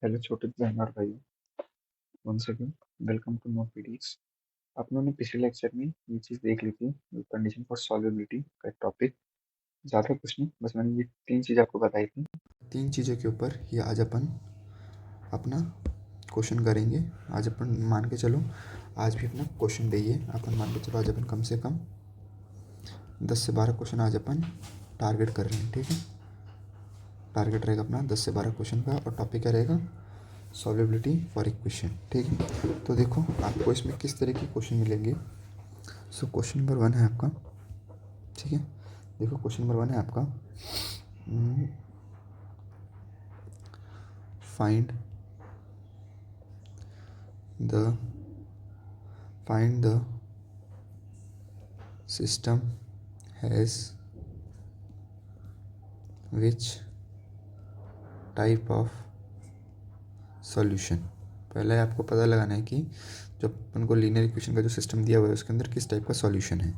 Hello छोटे बहन और भाइयों, वंस अगेन वेलकम टू मोर पीडीएक्स। आप लोगों ने पिछले लेक्चर में ये चीज़ देख ली थी, कंडीशन फॉर सॉल्वेबिलिटी का एक टॉपिक। ज़्यादा कुछ नहीं, बस मैंने ये तीन चीज़ आपको बताई थी। तीन चीज़ों के ऊपर ये आज अपन अपना क्वेश्चन करेंगे। आज अपन मान के चलो, आज भी अपना क्वेश्चन देइए। अपन मान के चलो आज अपन कम से कम 10 से 12 क्वेश्चन आज अपन टारगेट कर रहे हैं, ठीक है। टारगेट रहेगा अपना 10 से 12 क्वेश्चन का, और टॉपिक क्या रहेगा? सॉल्वेबिलिटी फॉर इक्वेशन, ठीक है। तो देखो आपको इसमें किस तरह के क्वेश्चन मिलेंगे। सो क्वेश्चन नंबर 1 है आपका, ठीक है। देखो क्वेश्चन नंबर 1 है आपका, find the system has which type of solution. पहले आपको पता लगाना है कि जो अपन को लीनियर इक्वेशन का जो सिस्टम दिया हुआ है उसके अंदर किस टाइप का सॉल्यूशन है।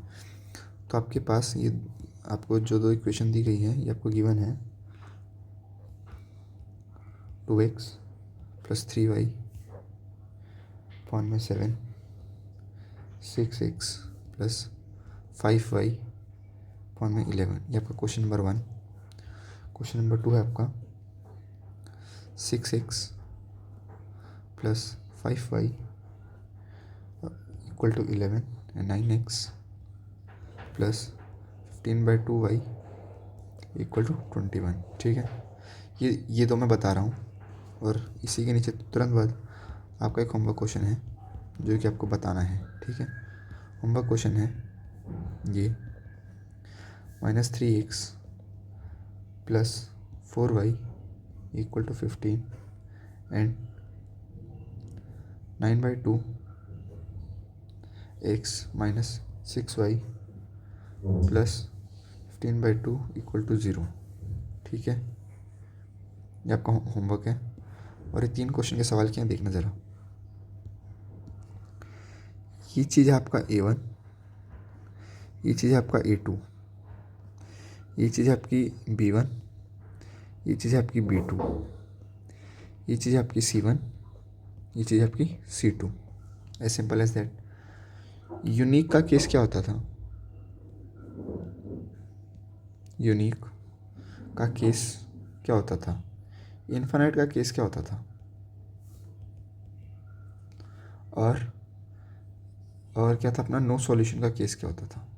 तो आपके पास ये आपको जो दो इक्वेशन दी गई है ये आपको गिवन है 2x + 3y अपॉन में 7, 6x + 5y अपॉन में 11। ये आपका क्वेश्चन नंबर 1। क्वेश्चन नंबर 2 है आपका 6x + 5y = 11 and 9x + 15/2y = 21, ठीक है। ये तो मैं बता रहा हूँ, और इसी के नीचे तुरंत बाद आपका एक होमवर्क क्वेश्चन है जो कि आपको बताना है, ठीक है। होमवर्क क्वेश्चन है ये -3x + 4y = 15 and 9/2 x - 6y + 15/2 = 0, ठीक है। ये आपका होमवर्क है, और ये 3 क्वेश्चन के सवाल क्या हैं देखना ज़रा। ये चीज़ है आपका A1, ये चीज़ है आपका A2, ये चीज़ है आपकी B1, ये चीज़ है आपकी B2, ये चीज़ है आपकी C1, ये चीज़ है आपकी C2। As simple as that. Unique का केस क्या होता था? यूनिक का केस क्या होता था? इन्फिनाइट का केस क्या होता था? और क्या था अपना नो सॉल्यूशन का केस क्या होता था?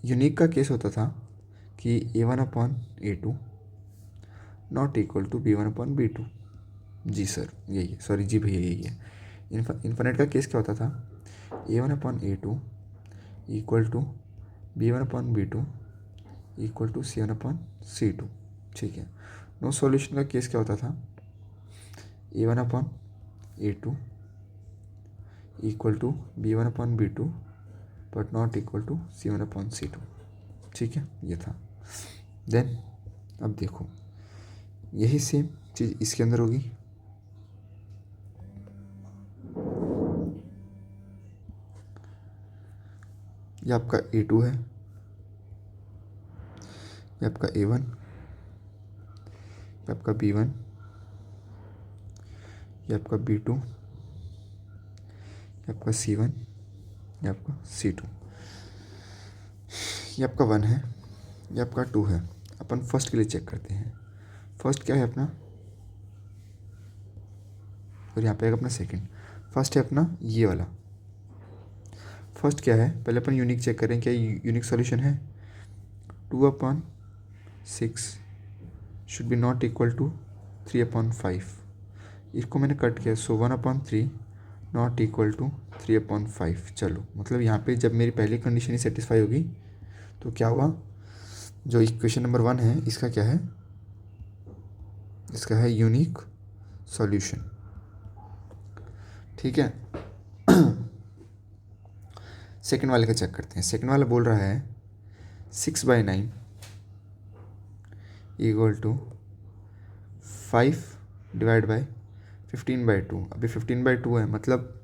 यूनिक का केस होता था कि A1/A2 not equal to B1/B2। जी सर, यही है, सॉरी जी भैया, यही है। इन्फिनिट का केस क्या होता था? A1/A2 equal to B1/B2 equal to C1/C2, ठीक है। नो सॉल्यूशन का केस क्या होता था? A1/A2 equal to B1/B2 but not equal to C1/C2, ठीक है। ये था। देन अब देखो यही सेम चीज़ इसके अंदर होगी। ये आपका A2 है, ये आपका A1, ये आपका B1, ये आपका B2, ये आपका C1, ये आपका C2। ये आपका 1 है, ये आपका 2 है। अपन फर्स्ट के लिए चेक करते हैं। फर्स्ट क्या है अपना, और यहाँ पे अपना सेकंड। फर्स्ट है अपना ये वाला। फर्स्ट क्या है, पहले अपन यूनिक चेक करें, क्या यूनिक सॉल्यूशन है? 2/6 should be not equal to 3/5। इसको मैंने कट किया, सो 1/3 नॉट इक्वल टू 3/5। चलो, मतलब यहाँ पे जब मेरी पहली कंडीशन ही सेटिस्फाई होगी तो क्या हुआ, जो इक्वेशन नंबर 1 है इसका क्या है? इसका है यूनिक सॉल्यूशन, ठीक है। सेकंड वाले का चेक करते हैं। सेकंड वाला बोल रहा है 6/9 इक्वल टू 5/15/2। अभी 15/2 है, मतलब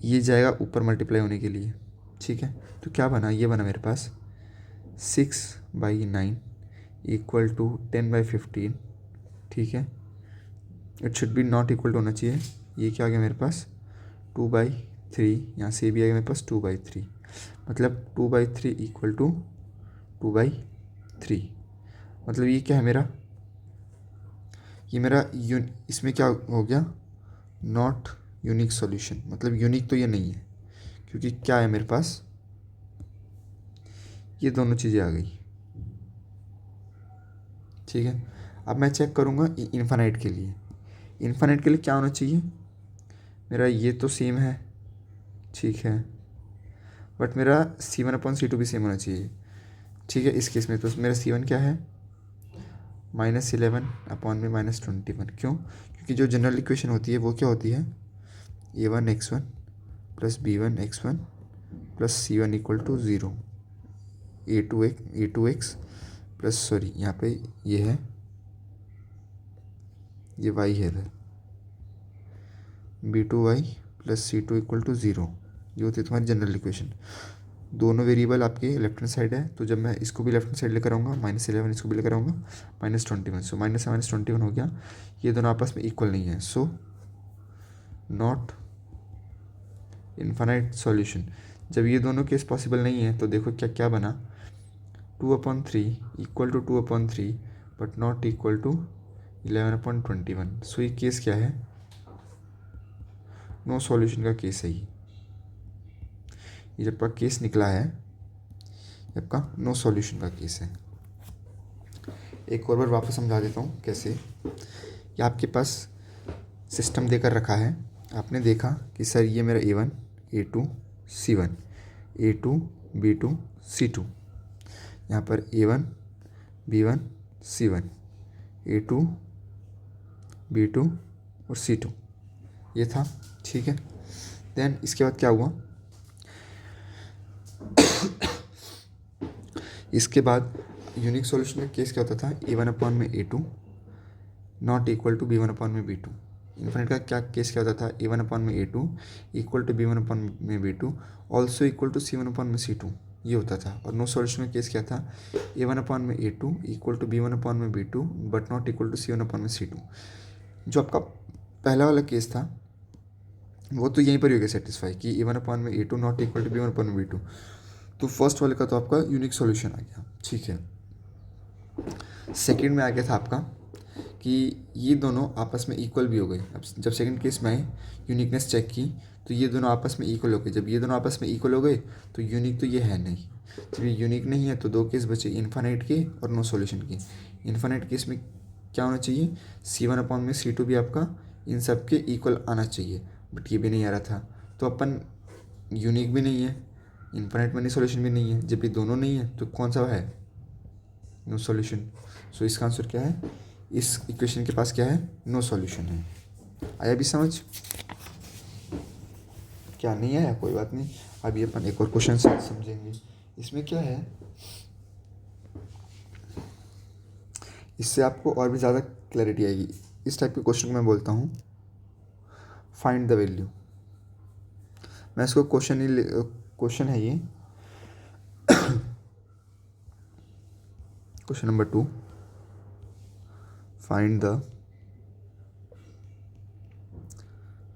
ये जाएगा ऊपर मल्टीप्लाई होने के लिए, ठीक है। तो क्या बना, ये बना मेरे पास 6/9 इक्वल टू 10/15, ठीक है। It should be not equal to होना चाहिए, ये क्या आ गया मेरे पास 2/3, यहाँ से भी आ गया मेरे पास 2/3, मतलब 2/3 इक्वल टू 2/3, मतलब ये क्या है मेरा, ये मेरा इसमें क्या हो गया, नॉट यूनिक सॉल्यूशन, मतलब यूनिक तो ये नहीं है, क्योंकि क्या है मेरे पास, ये दोनों चीज़ें आ गई, ठीक है। अब मैं चेक करूँगा इन्फानाइट के लिए, इन्फानाइट के लिए क्या होना चाहिए मेरा, ये तो सेम है, ठीक है, बट मेरा C1/C2 भी सेम होना चाहिए, ठीक है। इस केस में तो मेरा C1 क्या है -11/-21, क्यों, क्योंकि जो जनरल इक्वेशन होती है वो क्या होती है, A1x1 + B1x1 + C1 = 0, A2x plus sorry यहाँ पे ये है, ये y है इधर, B2y + C2 = 0, ये होती है तुम्हारी जनरल इक्वेशन। दोनों वेरिएबल आपके लेफ्ट हैंड साइड है, तो जब मैं इसको भी लेफ्ट हैंड साइड लेकर आऊँगा -11, इसको भी लेकर आऊँगा -21, सो -21 हो गया, ये दोनों आपस में इक्वल नहीं है, सो नॉट इन्फानाइट सॉल्यूशन। जब ये दोनों केस पॉसिबल नहीं है तो देखो क्या क्या बना, 2/3 equal to 2/3 but not equal to 11/21, so ये केस क्या है, नो सॉल्यूशन का केस है ये जब का केस निकला है, जब का नो सॉल्यूशन का केस है। एक और बार वापस समझा देता हूँ कैसे, ये आपके पास सिस्टम देकर रखा है, आपने देखा कि सर ये मेरा A1 A2 C1 A2 B2 C2, यहाँ पर A1 B1 C1 A2 B2 और C2 ये था, ठीक है। देन इसके बाद क्या हुआ, इसके बाद यूनिक सॉल्यूशन का केस क्या होता था, A1/A2 not equal to B1/B2। Infinite का क्या केस क्या होता था, A1/A2 equal to B1/B2 also equal to C1/C2, ये होता था। और नो सॉल्यूशन का केस क्या था, A1/A2 equal to B1/B2 but not equal to C1/C2। जो आपका पहला वाला केस था वो तो यहीं पर ही हो गया सेटिस्फाई कि A1/A2 not equal to B1/B2, तो फर्स्ट वाले का तो आपका यूनिक सॉल्यूशन आ गया, ठीक है। सेकंड में आ गया था आपका कि ये दोनों आपस में इक्वल भी हो गए। अब जब सेकंड केस में यूनिकनेस चेक की तो ये दोनों आपस में इक्वल हो गए। जब ये दोनों आपस में इक्वल हो गए तो यूनिक तो ये है नहीं, जब ये यूनिक नहीं है तो दो केस बचे, इन्फानाइट के और नो सॉल्यूशन के। इन्फानाइट केस में क्या होना चाहिए, C1/C2 भी आपका इन सब के इक्वल आना चाहिए, बट ये भी नहीं आ रहा था, तो अपन यूनिक भी नहीं है, इन्फानाइट में सॉल्यूशन भी नहीं है। जब ये दोनों नहीं है तो कौन सा है, नो सॉल्यूशन। सो इसका आंसर क्या है, इस इक्वेशन के पास क्या है, नो सॉल्यूशन है। आया भी समझ, क्या नहीं आया कोई बात नहीं, अभी अपन एक और क्वेश्चन समझेंगे। इसमें क्या है, इससे आपको और भी ज़्यादा क्लैरिटी आएगी। इस टाइप के क्वेश्चन को मैं बोलता हूँ फाइंड द वैल्यू। मैं इसको क्वेश्चन है ये question number 2, find the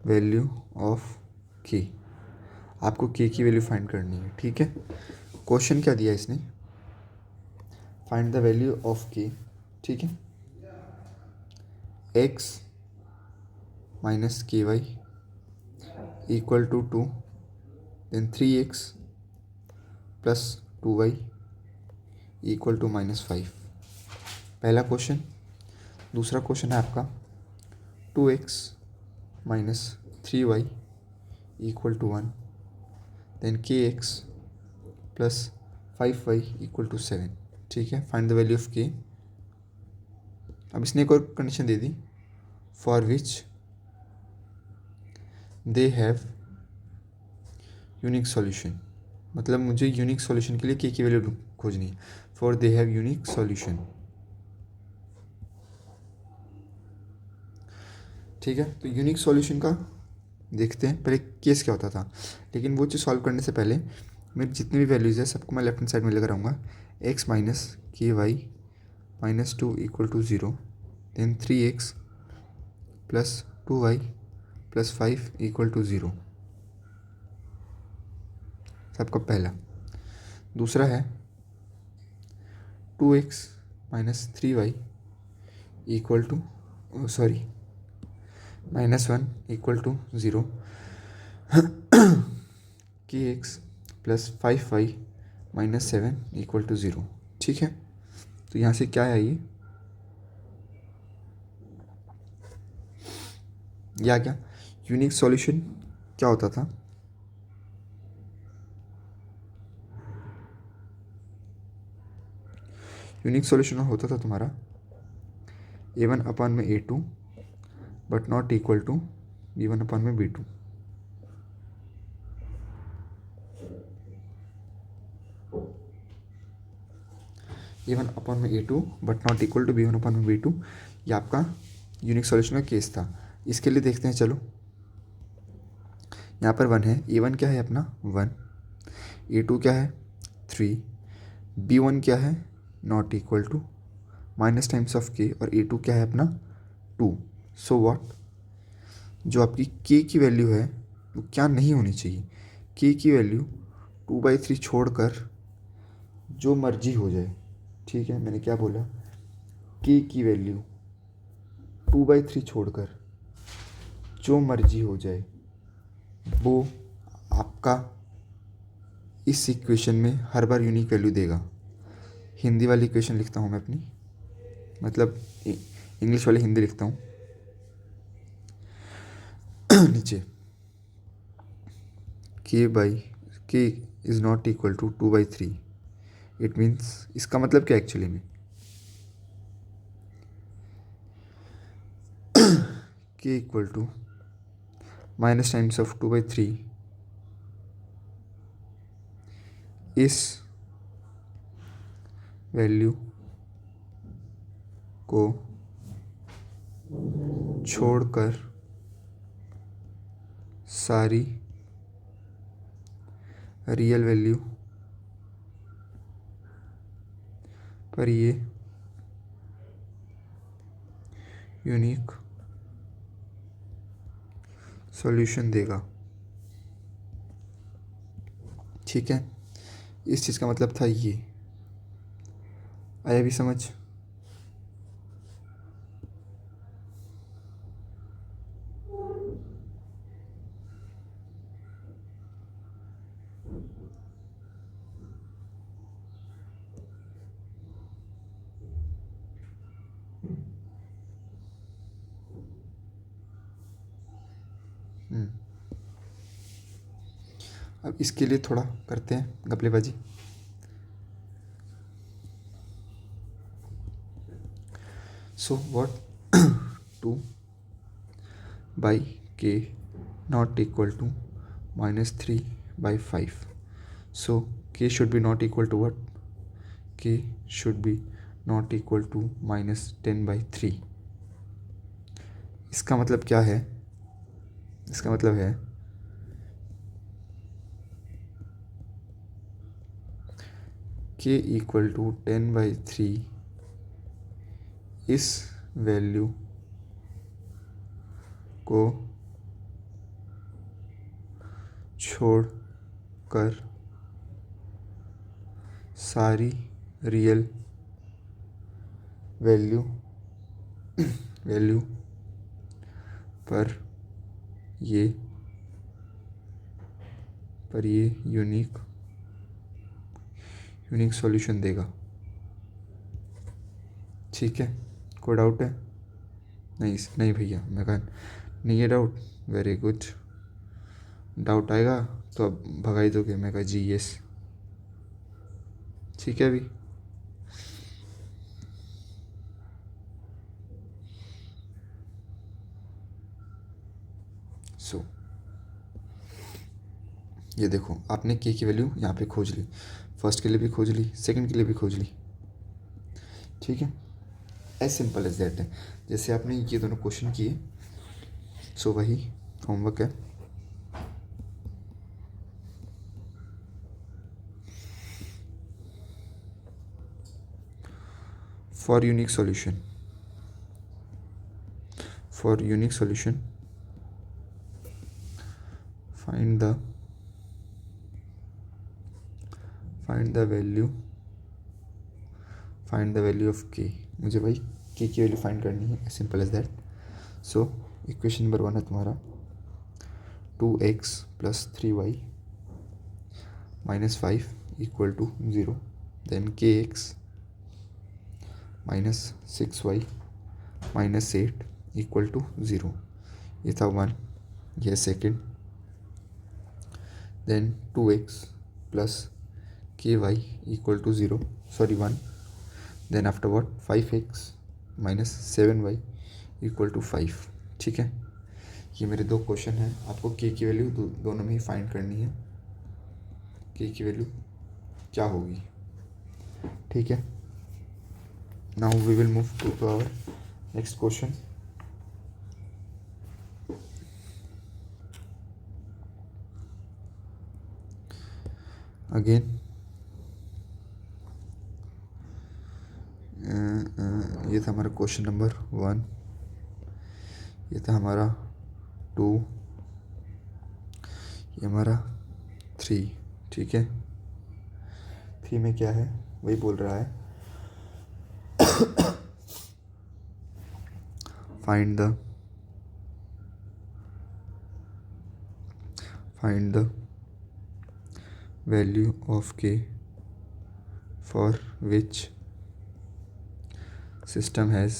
value of के। आपको के की वैल्यू फाइंड करनी है, ठीक है। क्वेश्चन क्या दिया इसने, फाइंड द वैल्यू ऑफ के, ठीक है। x - ky equal to 2, then 3x plus 2y equal to -5, पहला क्वेश्चन। दूसरा क्वेश्चन है आपका 2x - 3y equal to 1, then kx plus 5y equal to 7, ठीक है। फाइंड द वैल्यू ऑफ के। अब इसने एक और condition they the, for which they have unique solution, मतलब मुझे यूनिक सॉल्यूशन के लिए के की वैल्यू खोजनी है, for they have unique solution, ठीक है। तो यूनिक सॉल्यूशन का देखते हैं पहले केस क्या होता था, लेकिन वो चीज़ सॉल्व करने से पहले मेरे जितने भी वैल्यूज़ है सबको मैं लेफ्ट हैंड साइड में लेकर आऊँगा। x - ky -2 equal to 0, then 3x plus 2y plus 5 equal to 0। सबका पहला। दूसरा है 2x minus 3y equal to -1 equal to 0, kx plus 5y minus 7 equal to 0। ठीक है, तो यहाँ से क्या है ये या क्या यूनिक सॉल्यूशन क्या होता था? यूनिक सॉल्यूशन होता था तुम्हारा a1 अपॉन में a2 but not equal to b1 upon में b2। a1 अपॉन में a2 but not equal to b1 upon में b2, ये आपका यूनिक सॉल्यूशन का केस था। इसके लिए देखते हैं, चलो यहाँ पर 1 है, a1 क्या है अपना 1, a2 क्या है 3, b1 क्या है not equal to minus times of k, और a2 क्या है अपना 2। सो व्हाट, जो आपकी k की वैल्यू है वो क्या नहीं होनी चाहिए, k की वैल्यू 2/3 छोड़कर जो मर्जी हो जाए। ठीक है, मैंने क्या बोला, k की वैल्यू 2/3 छोड़कर जो मर्जी हो जाए वो आपका इस इक्वेशन में हर बार यूनिक वैल्यू देगा। हिंदी वाली इक्वेशन लिखता हूँ मैं अपनी, मतलब इंग्लिश वाली हिंदी लिखता हूँ नीचे k is not equal to 2/3। It means, इसका मतलब क्या एक्चुअली में, k equal to minus times of 2/3 इस वैल्यू को छोड़कर सारी रियल वैल्यू पर ये यूनिक सॉल्यूशन देगा। ठीक है, इस चीज़ का मतलब था ये। आया भी समझ? अब इसके लिए थोड़ा करते हैं गपलेबाजी। So what 2/k not equal to -3/5। So k should be not equal to what? K should be not equal to -10/3। इसका मतलब क्या है? इसका मतलब है k इक्वल टू 10/3 इस वैल्यू को छोड़ कर सारी रियल वैल्यू पर ये यूनिक सॉल्यूशन देगा। ठीक है, कोई डाउट है? नहीं भैया, मैं कहा नहीं है डाउट, वेरी गुड। डाउट आएगा तो अब भगाई दोगे? मैं कहा जी यस। ठीक है अभी सो ये देखो, आपने के की वैल्यू यहाँ पे खोज ली, फर्स्ट के लिए भी खोज ली, सेकंड के लिए भी खोज ली। ठीक है, एज सिंपल एज दैट है। जैसे आपने ये दोनों क्वेश्चन किए, सो वही होमवर्क है। For unique solution, find the value of k. मुझे भाई k की वैल्यू फाइंड करनी है, simple as that. So equation number 1 है तुम्हारा 2x + 3y - 5 = 0. Then kx - 6y - 8 = 0. ये था 1, यह second. Then 2x + ky = 0, sorry 1. Then afterward 5x - 7y = 5. ठीक है, ये मेरे 2 क्वेश्चन हैं. आपको k की वैल्यू दोनों में ही फाइंड करनी है. k की वैल्यू क्या होगी, ठीक है. Now we will move to our next question. Again ये था हमारा क्वेश्चन नंबर 1, ये था हमारा 2, ये हमारा 3. ठीक है, 3 में क्या है, वही बोल रहा है find the value of k for which system has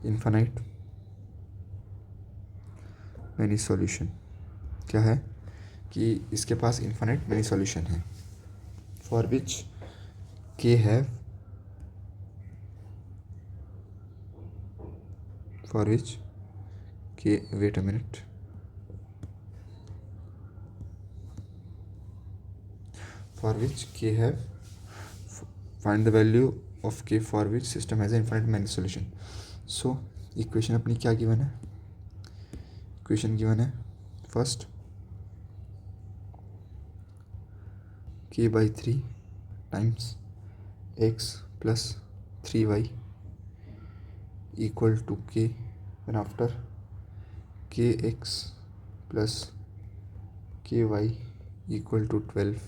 infinite many solution. क्या है कि इसके पास infinite many solution है. for which k have wait a minute. For which k have find the value of k for which system has an infinite many solution. So equation अपनी क्या given है, equation given है first k/3 times x + 3y = k. and after kx + ky = 12.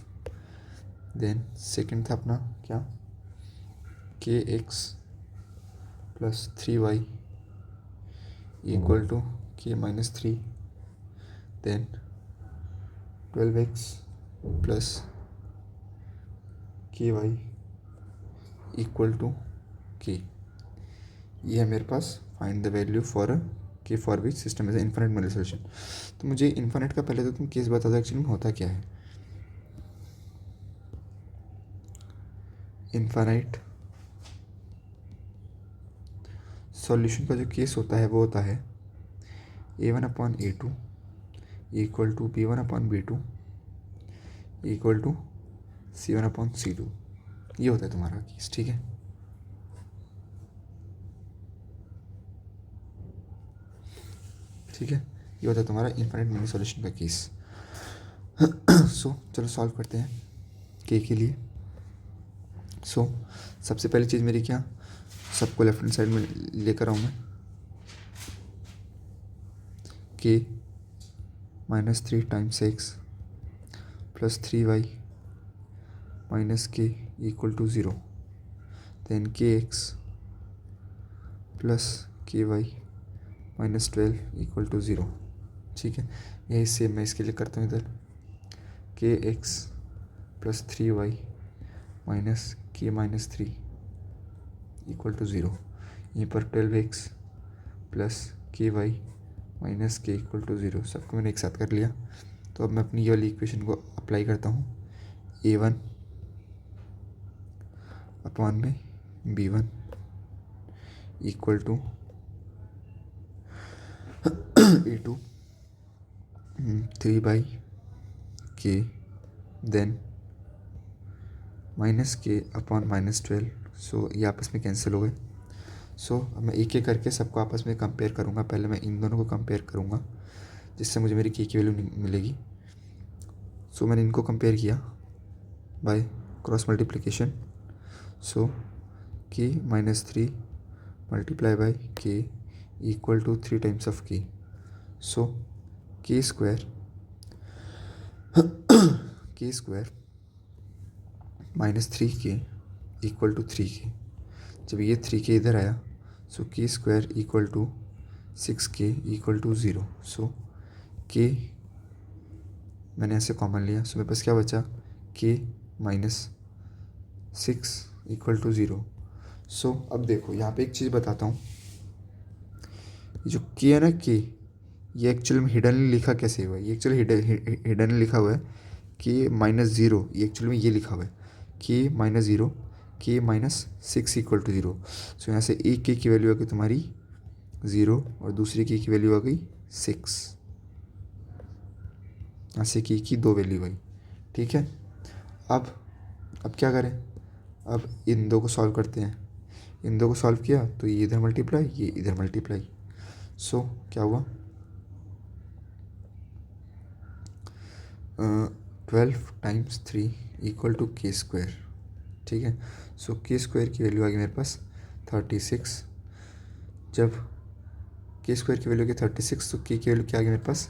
Then second था अपना क्या, kx + 3y = k - 3. Then 12x + ky = k. ये है मेरे पास find the value for k for which system is infinite many solution. तो मुझे infinite का पहले तो तुम केस बता दो एक्चुअली में होता क्या है. इन्फिनिट सॉल्यूशन का जो केस होता है वो होता है a1/a2 = b1/b2 = c1/c2. ये होता है तुम्हारा केस. ठीक है, ये होता है तुम्हारा इन्फिनिट मिनी सॉल्यूशन का केस. सो चलो सॉल्व करते हैं के लिए. सो सबसे पहली चीज़ मेरी क्या, सबको लेफ्ट हैंड साइड में लेकर आऊँ मैं. k - 3 times x + 3y - k = 0. Then kx + ky - 12 = 0. ठीक है, यही सेम मैं इसके लिए करता हूँ इधर kx + 3y - k - 3 = 0. यहीं पर 12x + ky - k = 0. सबको मैंने एक साथ कर लिया. तो अब मैं अपनी ये वाली इक्वेशन को अप्लाई करता हूँ. a1 अपॉन में b1 = a2 3/k. Then -k/-12. सो ये आपस में कैंसिल हो गए. सो अब मैं एक एक करके सबको आपस में कंपेयर करूँगा. पहले मैं इन दोनों को कंपेयर करूँगा जिससे मुझे मेरी k की वैल्यू मिलेगी. सो मैंने इनको कंपेयर किया by cross multiplication. So k minus 3 multiply by k equal to 3 times of k. So k square minus 3k equal to 3k. जब ये 3k इधर आया so k square equal to 6k equal to 0. So k मैंने ऐसे common लिया. सो मेरे पास क्या बचा, k माइनस 6 इक्वल टू 0. सो अब देखो यहाँ पे एक चीज़ बताता हूँ. ये जो k है ना, k ये एक्चुअल में हिडनली लिखा कैसे हुआ है. ये एक्चुअली हिडनली लिखा हुआ है k माइनस 0. ये एक्चुअली में ये लिखा हुआ है k minus 0 k minus 6 equal to 0. So यहाँ से एक k की वैल्यू आ गई तुम्हारी 0 और दूसरी k की वैल्यू आ गई 6. यहाँ से k की 2 वैल्यू आई. ठीक है. अब क्या करें, अब इन दो को सॉल्व करते हैं. इन दो को सॉल्व किया तो ये इधर मल्टीप्लाई, ये इधर मल्टीप्लाई. सो क्या हुआ, 12 times 3 equal to k square. ठीक है. सो k स्क्वायर की वैल्यू आ गई मेरे पास 36. जब k स्क्वायर की वैल्यू की 36 तो k की वैल्यू क्या आ गई मेरे पास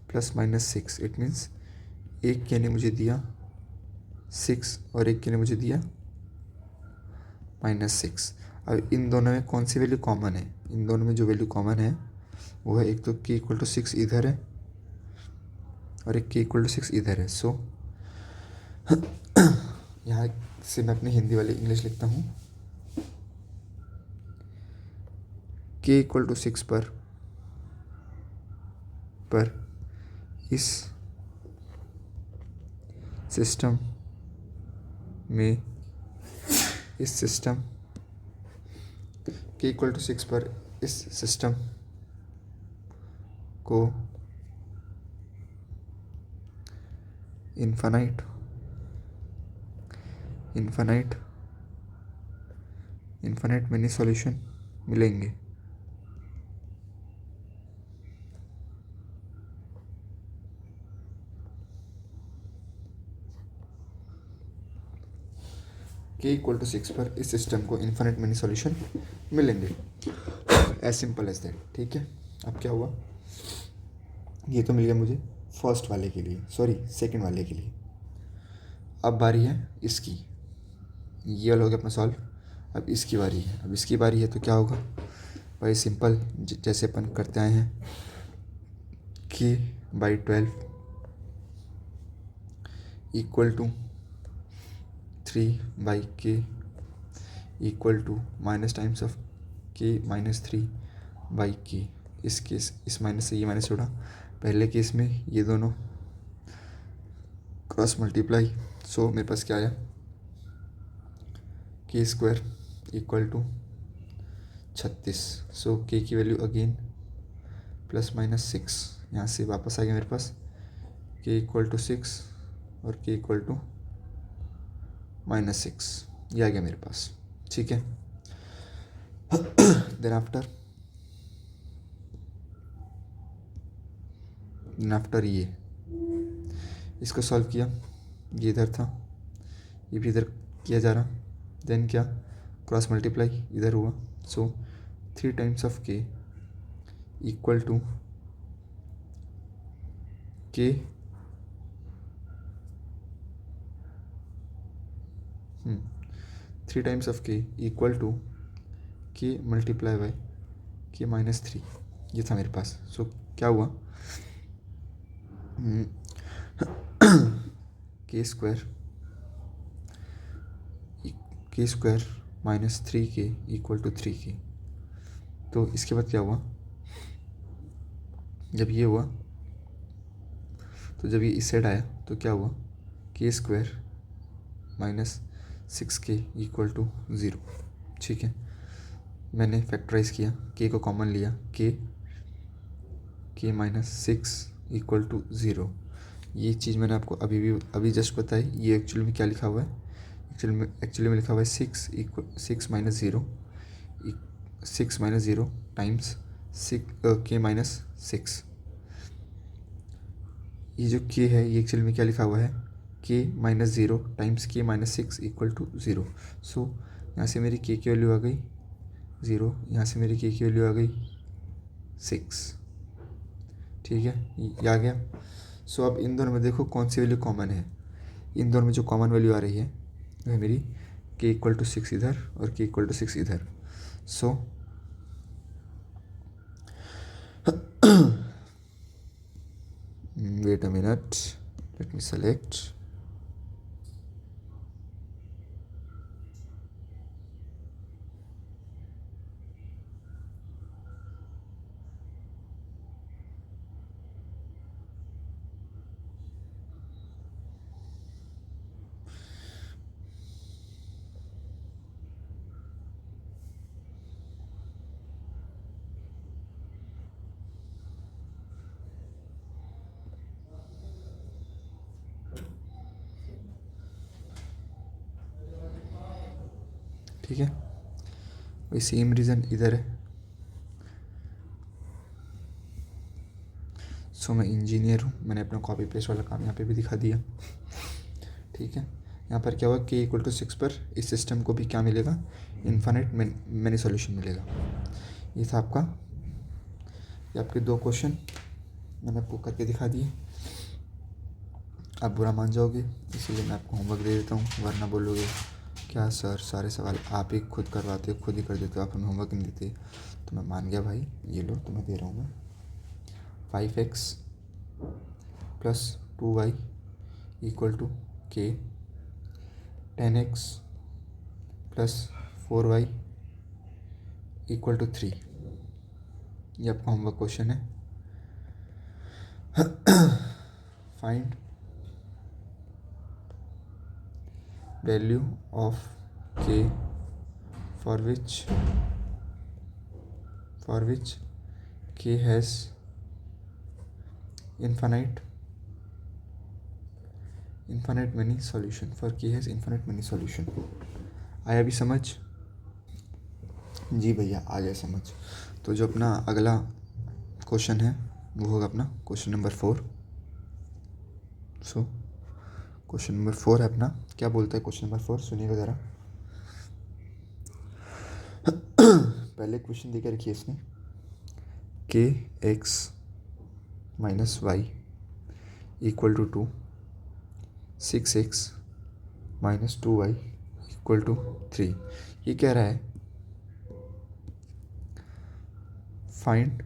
प्लस माइनस 6. इट मीन्स एक k ने मुझे दिया 6 और एक k ने मुझे दिया -6. अब इन दोनों में कौन सी वैल्यू कॉमन है, इन दोनों में जो वैल्यू कॉमन है वो है एक तो k इक्वल टू 6 इधर है और एक k इक्वल टू 6 इधर है. सो यहाँ से मैं अपनी हिंदी वाली इंग्लिश लिखता हूँ. k इक्वल टू 6 पर इस सिस्टम में k इक्वल टू 6 पर इस सिस्टम को इन्फानाइट मैनी सॉल्यूशन मिलेंगे. k इक्वल टू 6 पर इस सिस्टम को इन्फानाइट मैनी सॉल्यूशन मिलेंगे. As simple as that. ठीक है. अब क्या हुआ, ये तो मिल गया मुझे फर्स्ट वाले के लिए, सॉरी सेकंड वाले के लिए. अब बारी है इसकी, ये वाला हो गया अपना सॉल्व. अब इसकी बारी है. अब इसकी बारी है तो क्या होगा भाई, सिंपल जैसे अपन करते आए हैं k by 12 equal to 3 by k equal to minus times of k minus 3 by k. इस माइनस से ये माइनस छोड़ा. पहले केस में ये दोनों क्रॉस मल्टीप्लाई. सो मेरे पास क्या आया, k square equal to 36. So k की वैल्यू अगेन प्लस माइनस 6. यहाँ से वापस आ गया मेरे पास k इक्वल टू 6 और k इक्वल टू -6. ये आ गया मेरे पास. ठीक है. देन आफ्टर ये इसको सॉल्व किया. ये इधर था, ये भी इधर किया जा रहा. देन क्या, क्रॉस मल्टीप्लाई इधर हुआ. So 3 times of k equal to k 3 times of k equal to k multiply by k minus 3. ये था मेरे पास. सो क्या हुआ, k square minus 3k equal to 3k. तो इसके बाद क्या हुआ, जब ये हुआ तो जब ये इस साइड आया तो क्या हुआ, k square minus 6k equal to 0. ठीक है. मैंने फैक्टराइज किया, k को कॉमन लिया, k माइनस 6 इक्वल टू 0. ये चीज़ मैंने आपको अभी जस्ट बताई. ये एक्चुअली में क्या लिखा हुआ है, एक्चुअली में लिखा हुआ है 6 माइनस 0 टाइम्स k माइनस 6. ये जो के है ये एक्चुअल में क्या लिखा हुआ है, k minus zero times k minus six equal to zero. So यहाँ से मेरी के की वैल्यू आ गई ज़ीरो, यहाँ से मेरी के की वैल्यू आ गई सिक्स। ठीक है, ये आ गया। सो अब इन दोनों में देखो कौन सी वैल्यू कॉमन है। इन दोनों में जो कॉमन वैल्यू आ रही है वो है मेरी के इक्वल टू सिक्स इधर और के इक्वल टू सिक्स इधर। सो wait a minute, let me select. ठीक है, वही सेम रीज़न इधर है। सो मैं इंजीनियर हूँ, मैंने अपना कॉपी पेस्ट वाला काम यहाँ पे भी दिखा दिया। ठीक है, यहाँ पर क्या हुआ, के इक्वल टू सिक्स पर इस सिस्टम को भी क्या मिलेगा, इन्फाइनाइट मैनी सॉल्यूशन मिलेगा। ये था आपका, ये आपके दो क्वेश्चन मैंने आपको करके दिखा दिए। आप बुरा मान जाओगे इसीलिए मैं आपको होमवर्क दे देता हूँ, वरना बोलोगे क्या सर सारे सवाल आप ही खुद करवाते हो, खुद ही कर देते हो, आप हमें होमवर्क नहीं देते। तो मैं मान गया भाई, ये लो तुम्हें दे रहा हूँ मैं। 5x plus 2y equal to के, 10x plus 4y equal to 3। ये आपका होमवर्क क्वेश्चन है। Find value of k for विच के has infinite many solution, for k has infinite many solution। आया भी समझ? जी भैया आ गया समझ। तो जो अपना अगला क्वेश्चन है वो होगा अपना question number 4। So question number 4 है अपना, क्या बोलता है क्वेश्चन नंबर 4, सुनिएगा ज़रा। पहले क्वेश्चन देकर रखिए इसने, k x minus y equal to 2, 6x minus 2y equal to 3। ये कह रहा है find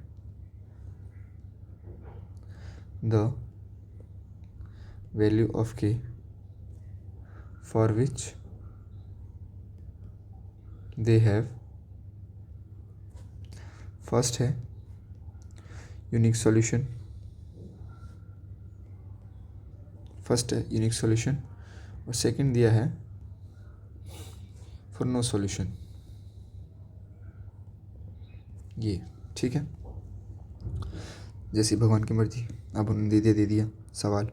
the value of k for which they have, first है यूनिक सॉल्यूशन, फर्स्ट है यूनिक सॉल्यूशन और सेकंड दिया है फॉर नो सॉल्यूशन। ये ठीक है, जैसी भगवान की मर्जी। अब उन्होंने दे दिया सवाल,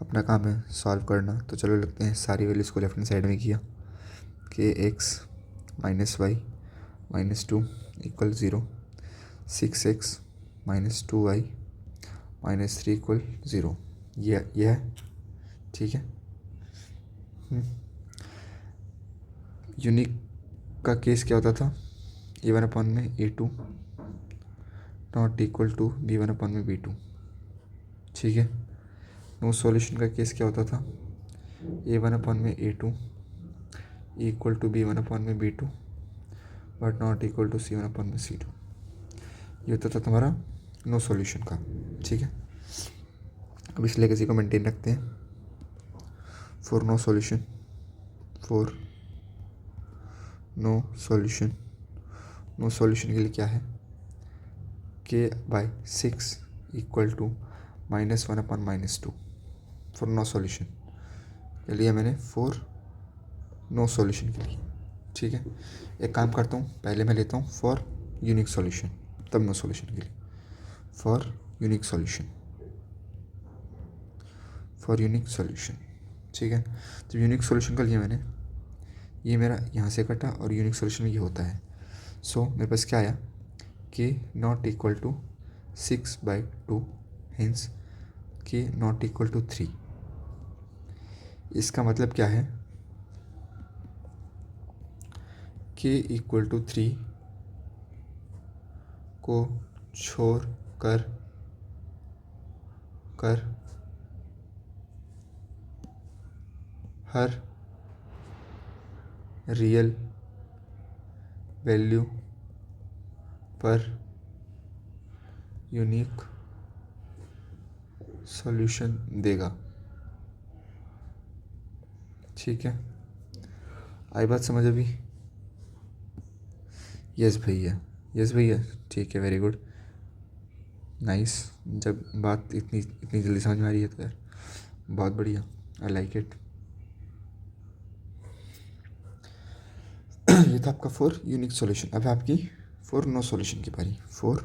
अपना काम है सॉल्व करना। तो चलो लगते हैं, सारी वैल्यूज़ को लेफ्ट हैंड साइड में किया, k x minus y minus 2 equal 0, 6x minus 2y minus 3 equal 0। ये है ठीक है। यूनिक का केस क्या होता था, a1 में a2 not equal to b1 में b2। ठीक है, नो सॉल्यूशन का केस क्या होता था, a1 में a2 इक्वल टू b1 में b2 but not equal to c1 में c2। ये होता था तुम्हारा नो सॉल्यूशन का। ठीक है, अब इस लेगेसी को मेंटेन रखते हैं। For no solution, for no solution, no solution के लिए क्या है, k by 6 equal to -1/-2 for no solution के लिए मैंने, फॉर नो सॉल्यूशन के लिए। ठीक है, एक काम करता हूँ, पहले मैं लेता हूँ फॉर यूनिक सॉल्यूशन, तब नो सॉल्यूशन के लिए। For unique solution, for unique solution. ठीक है, जब यूनिक सॉल्यूशन का लिया मैंने, ये मेरा यहाँ से कटा और यूनिक सॉल्यूशन में ये होता है। सो मेरे पास क्या आया, के नॉट इक्वल टू 6/2, हिंस के नॉट इक्वल टू 3। इसका मतलब क्या है, के इक्वल टू 3 को छोड़ कर हर रियल वैल्यू पर यूनिक सॉल्यूशन देगा। ठीक है, आई बात समझ अभी? यस भैया, यस भैया, ठीक है, वेरी गुड, नाइस। जब बात इतनी इतनी जल्दी समझ में आ रही है तो यार बहुत बढ़िया, आई लाइक इट। ये था आपका 4 यूनिक सॉल्यूशन। अब आपकी 4 नो सॉल्यूशन की बारी। 4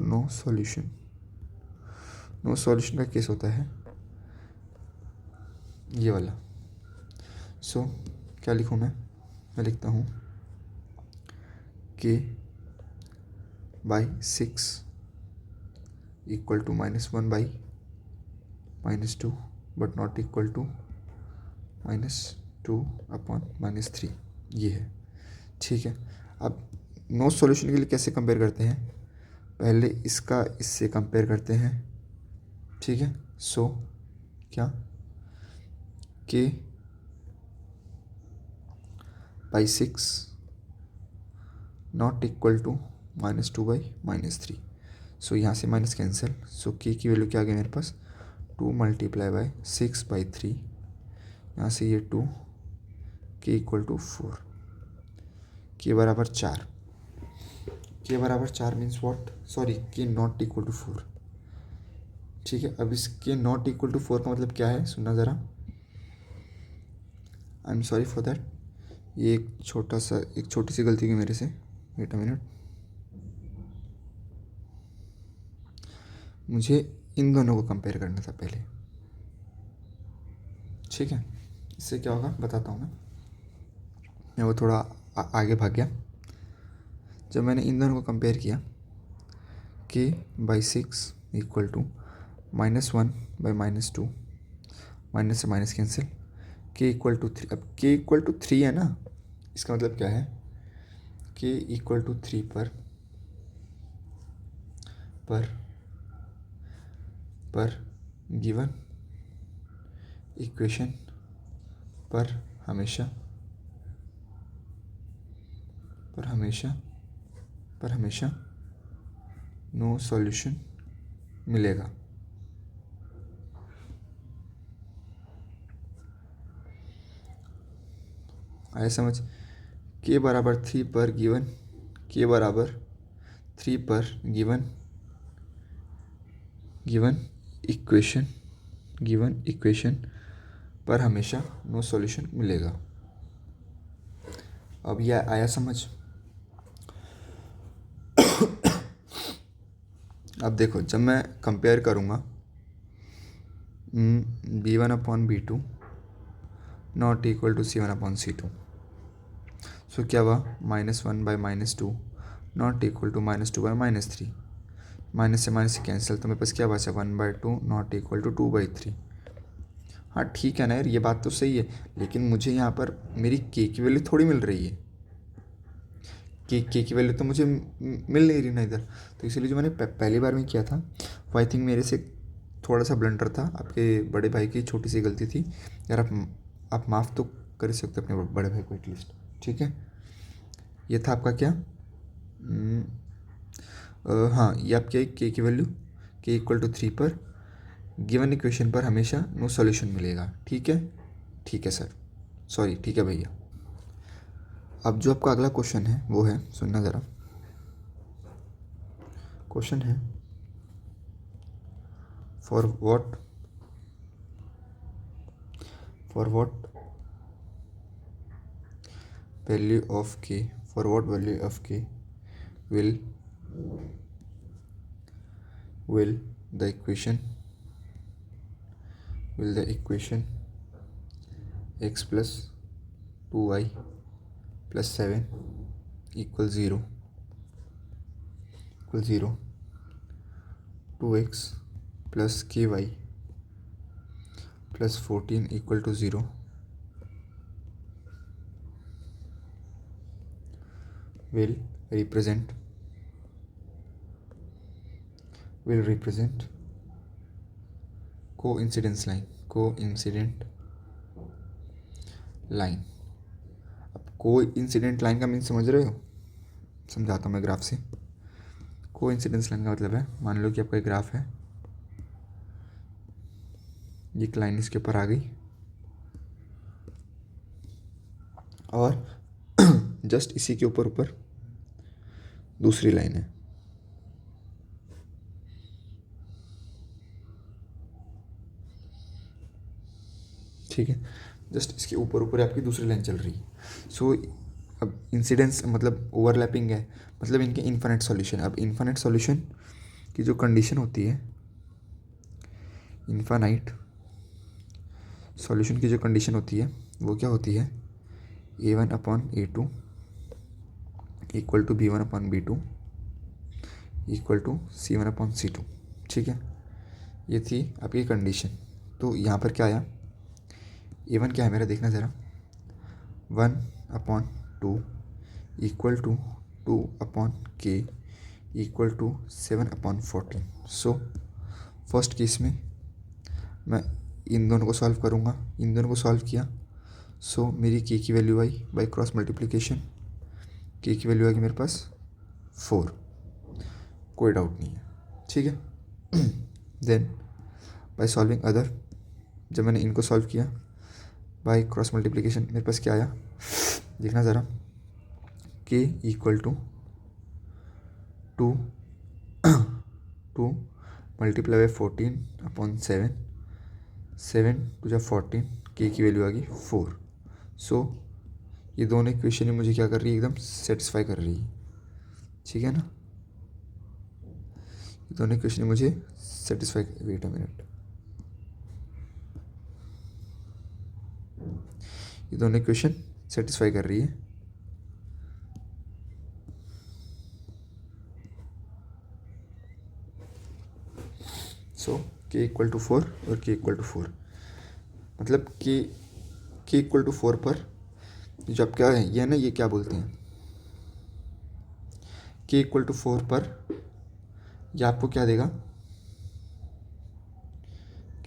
नो सॉल्यूशन। नो सॉल्यूशन का केस होता है ये वाला। सो क्या लिखूँ मैं लिखता हूँ k by 6 equal to -1 by -2 but not equal to -2 upon -3, ये है। ठीक है, अब नो सॉल्यूशन के लिए कैसे कंपेयर करते हैं, पहले इसका इससे कंपेयर करते हैं। ठीक है, सो क्या k by 6 not equal to -2 by -3। So यहाँ से माइनस कैंसिल, सो के की वैल्यू क्या आ गई मेरे पास, 2 मल्टीप्लाई बाई 6/3, यहाँ से ये 2, के इक्वल टू 4, के बराबर 4। के बराबर 4 मीन्स व्हाट, सॉरी, के नॉट इक्वल टू 4। ठीक है, अब इसके नॉट इक्वल टू 4 का मतलब क्या है, सुनना ज़रा। I am sorry for that, ये एक छोटी सी गलती की मेरे से। वेट अ मिनट, मुझे इन दोनों को कंपेयर करना था पहले। ठीक है, इससे क्या होगा बताता हूँ मैं वो थोड़ा आगे भाग गया। जब मैंने इन दोनों को कंपेयर किया, k by 6 equal to -1 by -2, minus से minus cancel, k equal to 3। अब के इक्वल टू 3 है ना, इसका मतलब क्या है, के इक्वल टू 3 पर गिवन इक्वेशन पर हमेशा नो सॉल्यूशन मिलेगा। आया समझ? के बराबर 3 पर गिवन, के बराबर 3 पर गिवन इक्वेशन पर हमेशा नो सॉल्यूशन मिलेगा। अब यह आया समझ? अब देखो, जब मैं कंपेयर करूँगा B1/B2 not equal to C1/C2, सो क्या हुआ, -1 by -2 not equal to -2 by -3, minus से माइनस कैंसिल, तो मेरे पास क्या बचा, 1/2 नॉट इक्वल टू 2/3। हाँ ठीक है ना यार, ये बात तो सही है, लेकिन मुझे यहाँ पर मेरी के की वैल्यू थोड़ी मिल रही है, के की वैल्यू तो मुझे मिल नहीं रही ना इधर। तो इसीलिए जो मैंने पहली बार में किया था वो आई थिंक मेरे से थोड़ा सा ब्लंडर था, आपके बड़े भाई की छोटी सी गलती थी यार। आप माफ़ तो कर ही सकते अपने बड़े भाई को एटलीस्ट। ठीक है, ये था आपका क्या, हाँ, ये आपके के की वैल्यू, के इक्वल टू 3 पर गिवन इक्वेशन पर हमेशा नो सॉल्यूशन मिलेगा। ठीक है, ठीक है सर, सॉरी, ठीक है भैया। अब जो आपका अगला क्वेश्चन है वो है, सुनना ज़रा, क्वेश्चन है for what value of k, for what value of के will the equation will the equation x plus 2y plus 7 equals 0 2x plus ky plus 14 equal to 0 will represent coincident line. अब coincident line का mean समझ रहे हो? समझाता हूँ मैं graph से. कोइंसिडेंस लाइन का मतलब है, मान लो कि आपका एक ग्राफ है, ये एक लाइन इसके ऊपर आ गई और जस्ट इसी के ऊपर दूसरी लाइन है. ठीक है, जस्ट इसके ऊपर आपकी दूसरी लाइन चल रही है. सो अब इंसिडेंस मतलब ओवरलैपिंग है, मतलब इनके इन्फिनिट सॉल्यूशन. अब इन्फिनिट सॉल्यूशन की जो कंडीशन होती है, इन्फिनिट सॉल्यूशन की जो कंडीशन होती है वो क्या होती है? a1/a2 equal to b1/b2 equal to c1/c2. ठीक है, ये थी आपकी कंडीशन. तो यहाँ पर क्या आया? a1 क्या है मेरा, देखना ज़रा. 1/2 equal to 2/k equal to 7/14. So first case में मैं इन दोनों को सॉल्व करूँगा. इन दोनों को सॉल्व किया, सो मेरी k की वैल्यू आई बाय क्रॉस मल्टीप्लिकेशन. k की वैल्यू आएगी मेरे पास 4, कोई डाउट नहीं है. ठीक है. देन बाय सॉल्विंग अदर, जब मैंने इनको सॉल्व किया बाय क्रॉस मल्टीप्लिकेशन, मेरे पास क्या आया देखना ज़रा. k equal to 2 multiply by 14/7, 7 टू जा 14, k की वैल्यू आ गई 4. सो ये दोनों इक्वेशन ही मुझे क्या कर रही है, एकदम सेटिस्फाई कर रही है. ठीक है ना, ये दोनों इक्वेशन मुझे सेटिस्फाई, वेट अ मिनट, ये दोनों इक्वेशन सेटिस्फाई कर रही है. सो k इक्वल टू 4 और k इक्वल टू 4, मतलब k इक्वल टू 4 पर जो आप क्या है, ये ना, ये क्या बोलते हैं, k इक्वल टू 4 पर ये आपको क्या देगा?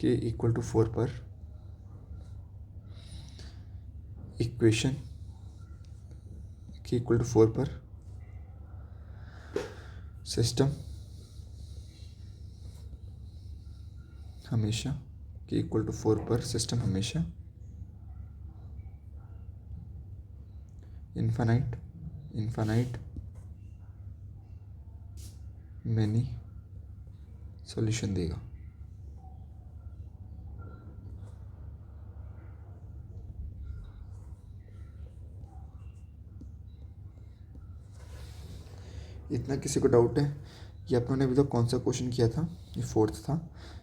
k इक्वल टू 4 पर इक्वेशन, k इक्वल टू 4 पर सिस्टम हमेशा, k इक्वल टू 4 पर सिस्टम हमेशा इनफाइनाइट मैनी सॉल्यूशन देगा. इतना किसी को डाउट है? ये अपनों अभी तक कौन सा क्वेश्चन किया था? ये 4th था.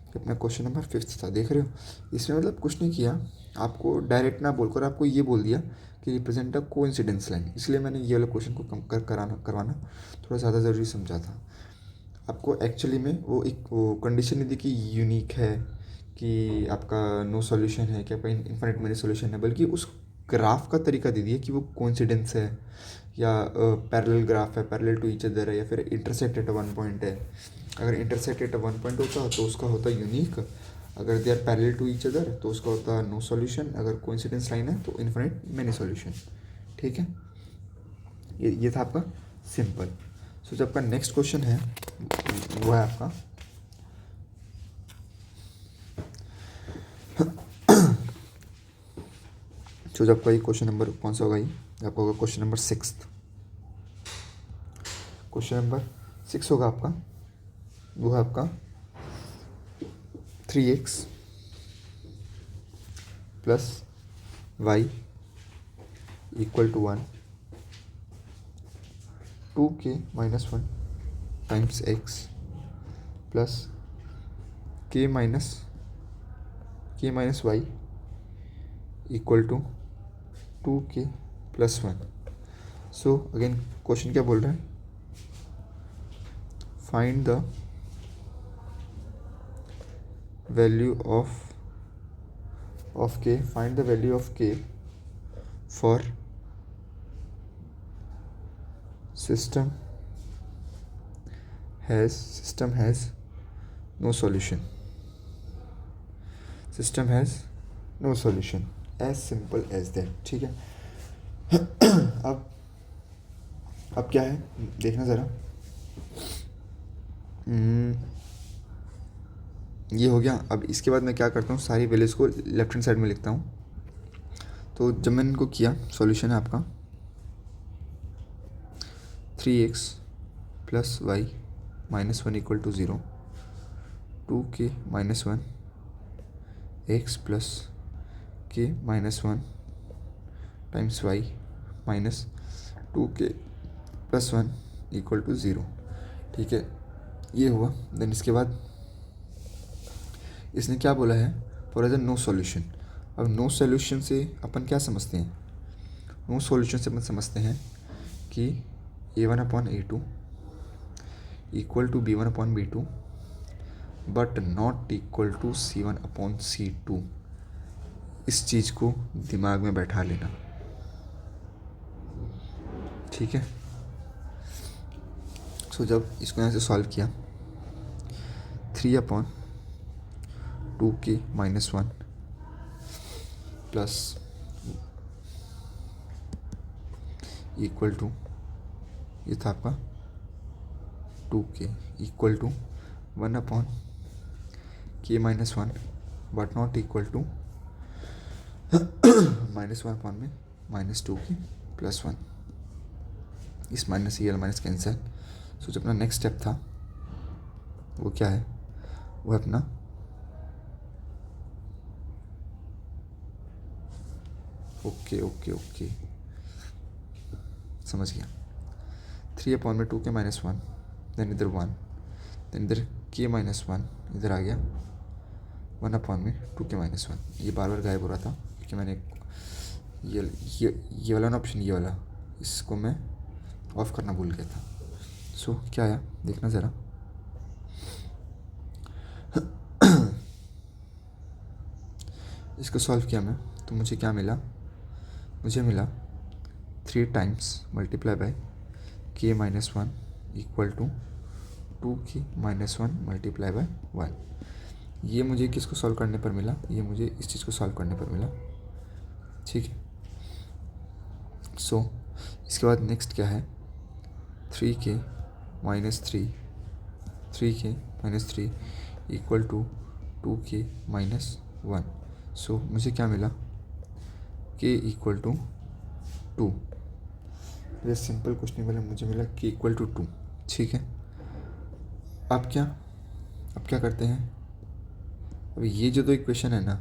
ये अपना क्वेश्चन नंबर 5th था. देख रहे हो, इसमें मतलब कुछ नहीं किया, आपको डायरेक्ट ना बोलकर आपको ये बोल दिया कि रिप्रेजेंट अ कोइंसिडेंस लाइन. इसलिए मैंने ये वाला क्वेश्चन को करवाना थोड़ा ज़्यादा ज़रूरी समझा था. आपको एक्चुअली में वो एक वो कंडीशन नहीं दी कि यूनिक है, कि आपका नो सॉल्यूशन है, कि आपका इनफाइनाइट मैनी सॉल्यूशन है, बल्कि उस ग्राफ का तरीका दे दिया कि वो कोइंसिडेंस है या पैरेलल ग्राफ है, पैरेलल टू ईच अदर है, या फिर इंटरसेक्ट एट वन पॉइंट है. अगर इंटरसेक्ट एट वन पॉइंट होता तो उसका होता यूनिक. अगर they are parallel to each other तो उसका होता नो सॉल्यूशन. अगर कोइंसिडेंस लाइन है तो इनफाइनाइट मैनी सॉल्यूशन. ठीक है, ये था आपका सिंपल. सो जो आपका नेक्स्ट क्वेश्चन है वो है आपका जो जब आपका ये क्वेश्चन नंबर कौन सा होगा, ये आपका होगा क्वेश्चन नंबर 6. क्वेश्चन नंबर 6 होगा आपका, वो है आपका 3x plus y equal to 1, 2k minus 1 times x plus k minus k minus y equal to 2k plus 1. So again question क्या बोल रहा है, find the value of k, find the value of k for system has no solution. System has no solution. As simple as that. ठीक है. अब क्या है देखना ज़रा. ये हो गया. अब इसके बाद मैं क्या करता हूँ, सारी वैल्यूज़ को लेफ्ट हैंड साइड में लिखता हूँ. तो जब मैंने इनको किया, सॉल्यूशन है आपका 3x plus y minus 1 equal to 0, 2k minus 1 x plus k minus 1 times y minus 2k plus 1 equal to 0. ठीक है, ये हुआ. देन इसके बाद इसने क्या बोला है, फॉर एज नो सॉल्यूशन. अब नो सॉल्यूशन से अपन क्या समझते हैं, नो सॉल्यूशन से अपन समझते हैं कि a1 upon a2 equal to b1 upon b2 but not equal to c1 upon c2. इस चीज़ को दिमाग में बैठा लेना. ठीक है. सो जब इसको यहाँ से सॉल्व किया, 3 upon 2k minus 1 plus equal to, ये था आपका 2k equal to 1 upon k minus 1 but not equal to minus 1 upon में माइनस 2k प्लस 1. इस माइनस से ये माइनस कैंसिल. सो जो अपना नेक्स्ट स्टेप था वो क्या है, वो अपना ओके समझ गया. 3 अपॉन में 2k माइनस 1, देन इधर 1, देन इधर k माइनस 1 इधर आ गया 1 अपॉन में 2k माइनस 1. ये बार बार गायब हो रहा था क्योंकि मैंने ये वाला ना ऑप्शन, ये वाला, इसको मैं ऑफ करना भूल गया था. सो क्या आया देखना ज़रा. इसको सॉल्व किया मैं तो मुझे क्या मिला, मुझे मिला 3 times multiply by k minus 1 equal to 2k minus 1 multiply by 1. ये मुझे किसको सॉल्व करने पर मिला, ये मुझे इस चीज़ को सॉल्व करने पर मिला. ठीक है. सो इसके बाद नेक्स्ट क्या है, 3k minus 3 equal to 2k minus 1. So मुझे क्या मिला, k इक्वल टू 2. ये सिंपल क्वेश्चन वाला मुझे मिला k इक्वल टू 2. ठीक है. अब क्या करते हैं, अब ये जो दो इक्वेशन है ना,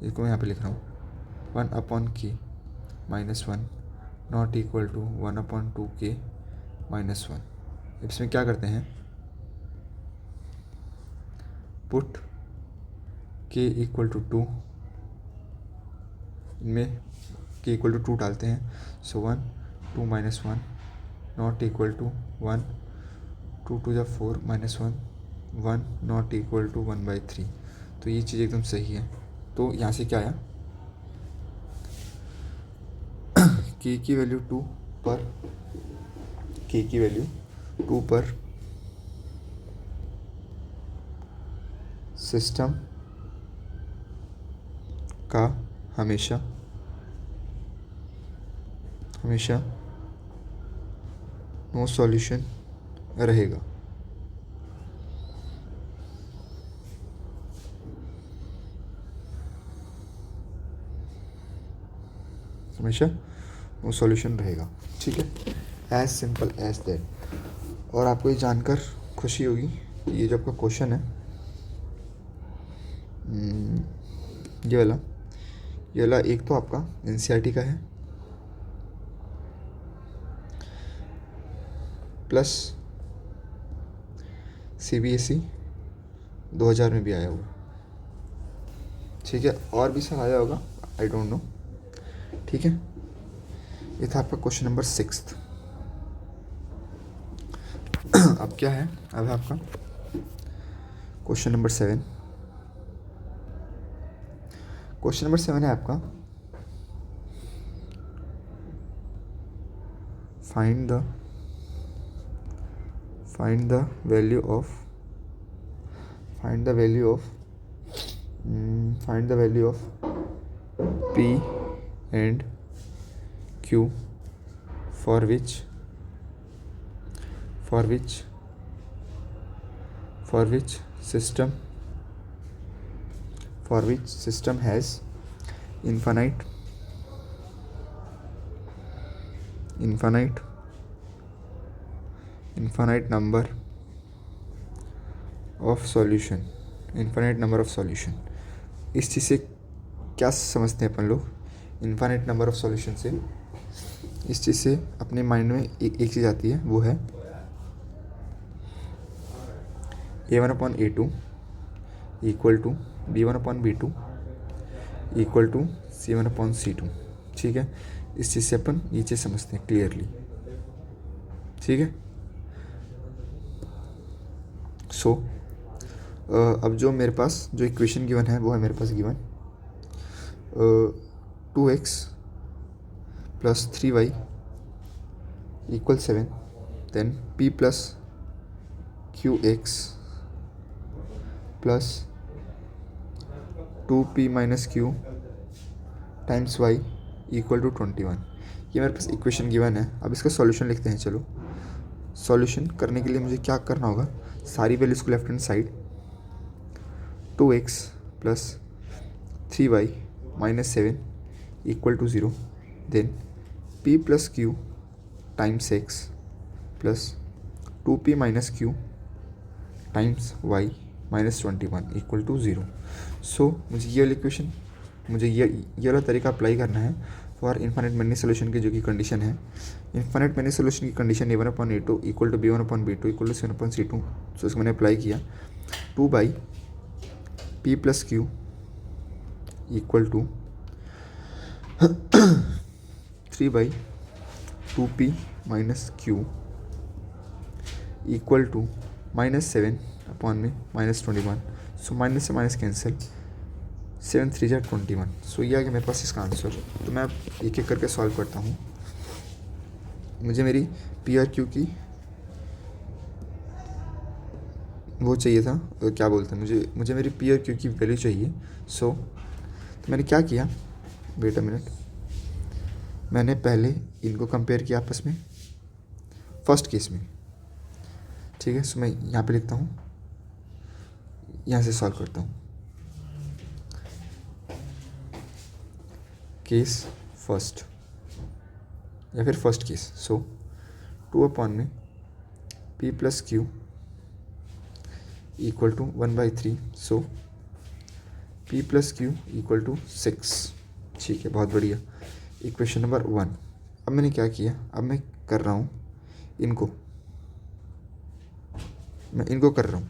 इसको मैं यहाँ पे लिख रहा हूँ 1 upon k minus 1 not equal to 1 upon 2k minus 1. इसमें क्या करते हैं, पुट k इक्वल टू 2, इनमें k इक्वल टू 2 डालते हैं. सो 1 2 माइनस 1 नॉट इक्वल टू 1, 2 2 जा 4 माइनस 1 1 नॉट इक्वल टू 1/3. तो ये चीज़ एकदम सही है. तो यहाँ से क्या आया, k की वैल्यू 2 पर, k की वैल्यू 2 पर सिस्टम का हमेशा नो सॉल्यूशन रहेगा. हमेशा नो सॉल्यूशन रहेगा. ठीक है, एज सिंपल एज दैट. और आपको ये जानकर खुशी होगी कि ये जो आपका क्वेश्चन है, ये वाला एक तो आपका एनसीईआरटी का है, प्लस सीबीएसई 2000 में भी आया हुआ. ठीक है, और भी सर आया होगा, आई डोंट नो। ठीक है, ये था आपका क्वेश्चन नंबर 6। अब क्या है, अब है आपका क्वेश्चन नंबर 7। क्वेश्चन नंबर 7 है आपका, find the find the value of find the value of find the value of P and Q for which for which for which system has infinite number of solution। इस चीज़ से क्या समझते हैं अपन लोग, infinite number of solution से? इस चीज़ से अपने माइंड में एक चीज़ आती है, वो है A1/A2 equal to B1/B2 equal to C1/C2। ठीक है, इस चीज़ से अपन ये चीज़ समझते हैं क्लियरली। ठीक है, सो अब जो मेरे पास जो इक्वेशन गिवन है वो है मेरे पास given 2x + 3y = 7, then p + qx + 2p - q times y = 21। ये मेरे पास इक्वेशन गिवन है। अब इसका सॉल्यूशन लिखते हैं। चलो, सॉल्यूशन करने के लिए मुझे क्या करना होगा, सारी वैल्यूज़ को left hand side, 2x + 3y - 7 = 0, then p + q times x + 2p - q times y - 21 = 0। So मुझे ये वाली इक्वेशन, मुझे ये वाला तरीका अप्लाई करना है फॉर इन्फाइनाइट मैनी सोल्यूशन की, जो कि कंडीशन है। इन्फाइनाइट मैनी सोल्यूशन की condition A1/A2 equal to B1/B2 equal to C1/C2। So इसको मैंने अप्लाई किया, 2/p + q equal to 3/2p - q equal to -7/21। So minus से माइनस कैंसिल, 7 3 जा 21। सो ये आ गया मेरे पास इसका आंसर। तो मैं एक एक करके सॉल्व करता हूँ। मुझे मेरी पी आर क्यू की वो चाहिए था, क्या बोलते हैं, मुझे मेरी पी आर क्यू की वैल्यू चाहिए। सो तो मैंने क्या किया, वेट अ मिनट, मैंने पहले इनको कंपेयर किया आपस में फर्स्ट केस में। ठीक है, सो मैं यहाँ पे लिखता हूँ, यहाँ से सॉल्व करता हूँ। केस फर्स्ट या फिर first case. So 2/p + q equal to 1/3। So p + q equal to 6। ठीक है, बहुत बढ़िया। Equation number 1। अब मैंने क्या किया, अब मैं कर रहा हूँ इनको कर रहा हूँ,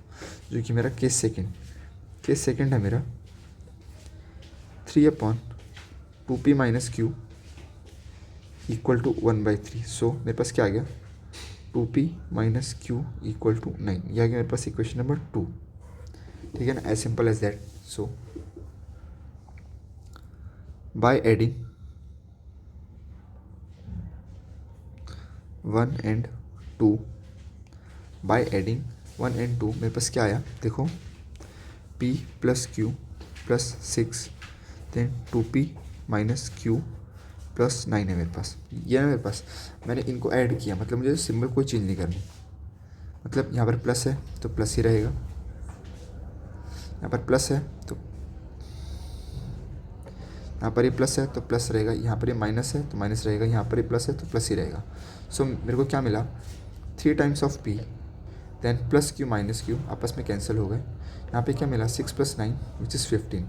जो कि मेरा केस सेकेंड है मेरा 3/2p - q इक्वल टू 1/3। सो मेरे पास क्या आ गया, 2p - q इक्वल टू 9। यह आ गया मेरे पास इक्वेशन नंबर 2। ठीक है ना, as simple as that. So by adding 1 and 2 मेरे पास क्या आया, देखो, p + q + 6, then 2p - q + 9 है मेरे पास। ये है मेरे पास, मैंने इनको ऐड किया, मतलब मुझे सिंबल कोई चेंज नहीं करनी। मतलब यहाँ पर प्लस है तो प्लस ही रहेगा, यहाँ पर प्लस है तो यहाँ पर ये प्लस है तो प्लस रहेगा, यहाँ पर ये माइनस है तो माइनस रहेगा, यहाँ पर ये प्लस है तो प्लस ही रहेगा। सो मेरे को क्या मिला, 3 times of p then + q - q आपस में कैंसिल हो गए। यहाँ पे क्या मिला, 6 + 9 विच इज़ 15।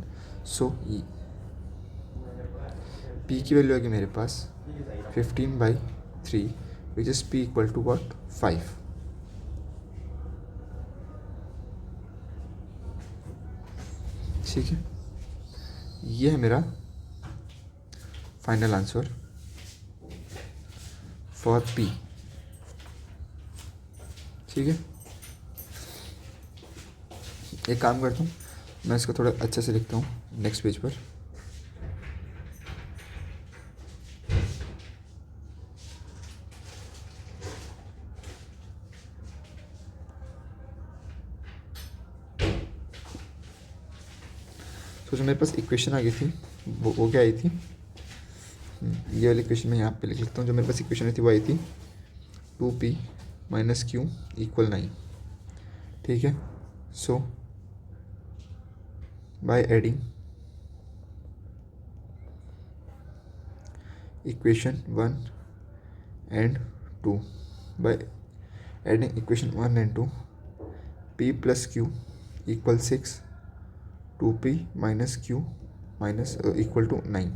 सो p की वैल्यू आ गई मेरे पास 15/3 which is p equal to what, 5। ठीक है, ये है मेरा फाइनल आंसर फॉर पी। ठीक है, एक काम करता हूँ, मैं इसको थोड़ा अच्छे से लिखता हूँ नेक्स्ट पेज पर। तो जो मेरे पास इक्वेशन आ गई थी वो क्या आई थी, ये वाली इक्वेशन मैं यहाँ पे लिख लेता हूँ। जो मेरे पास इक्वेशन आई थी वो आई थी 2p माइनस क्यू इक्वल 9। ठीक है, सो by adding equation 1 and 2, by adding equation 1 and 2, p plus q equal 6, 2p minus q minus equal to 9।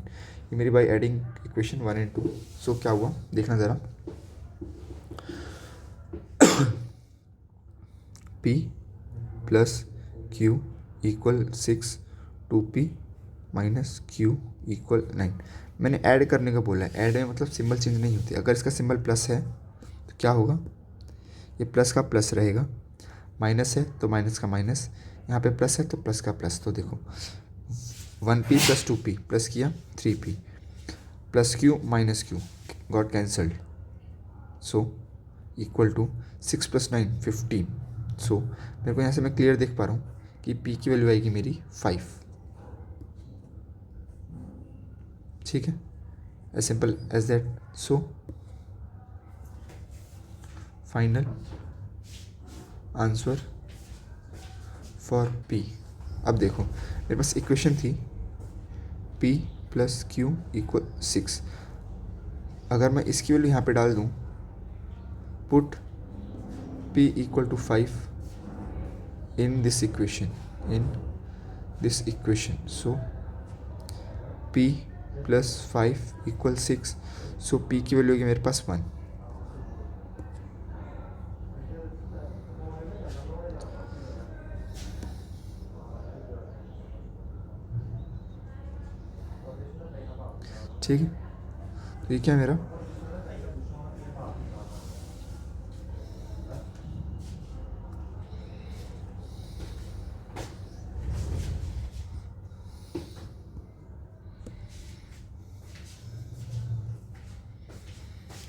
ये मेरी बाई एडिंग इक्वेशन 1 and 2। सो क्या हुआ देखना ज़रा, p plus q equal 6, 2p minus q equal 9। मैंने ऐड करने का बोला है, ऐड में मतलब सिंबल चेंज नहीं होती। अगर इसका सिंबल प्लस है तो क्या होगा, ये प्लस का प्लस रहेगा, माइनस है तो माइनस का माइनस, यहाँ पे प्लस है तो प्लस का प्लस। तो देखो 1p प्लस 2p प्लस किया 3p plus q minus q got cancelled, so equal to 6 plus 9 15। सो मेरे को यहाँ से मैं क्लियर देख पा रहा हूँ कि p की वैल्यू आएगी मेरी 5। ठीक है, as simple as that. So final answer for p। अब देखो मेरे पास इक्वेशन थी p प्लस क्यू इक्वल 6। अगर मैं इसकी वैल्यू यहाँ पे डाल दूँ, put p equal to 5 in this equation, so p plus 5 equal 6। So p की वैल्यू होगी मेरे पास 1। ठीक है, तो ये क्या है मेरा,